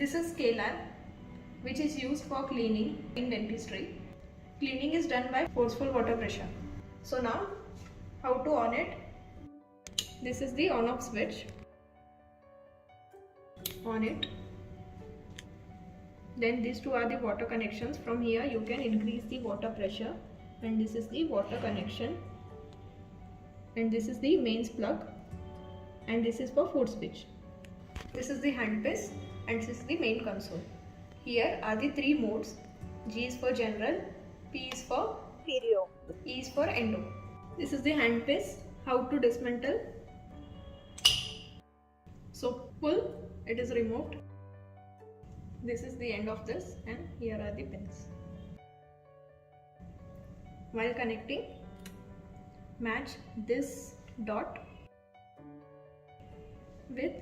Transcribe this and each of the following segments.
This is scalar, which is used for cleaning in dentistry. Cleaning is done by forceful water pressure. So now, how to on it? This is the on-off switch. On it. Then these two are the water connections. From here you can increase the water pressure, and this is the water connection, and this is the mains plug, and this is for food switch. This is the handpiece, and this is the main console. Here are the three modes. G is for general, P is for perio, E is for endo. This is the handpiece. How to dismantle? So pull, it is removed. This is the end of this, and here are the pins. While connecting, match this dot with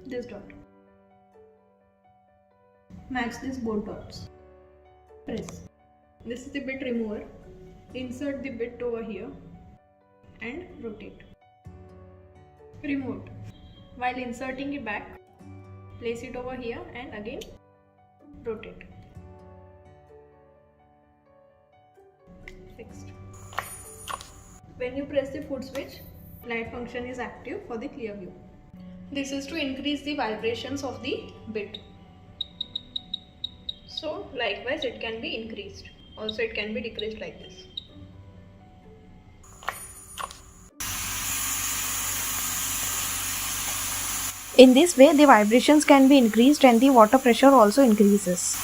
this dot. Match these both dots. Press. This is the bit remover. Insert the bit over here and rotate. Remove it. While inserting it back, place it over here and again rotate. Fixed. When you press the food switch, light function is active for the clear view. This is to increase the vibrations of the bit. So likewise it can be increased. Also it can be decreased like this. In this way, the vibrations can be increased and the water pressure also increases.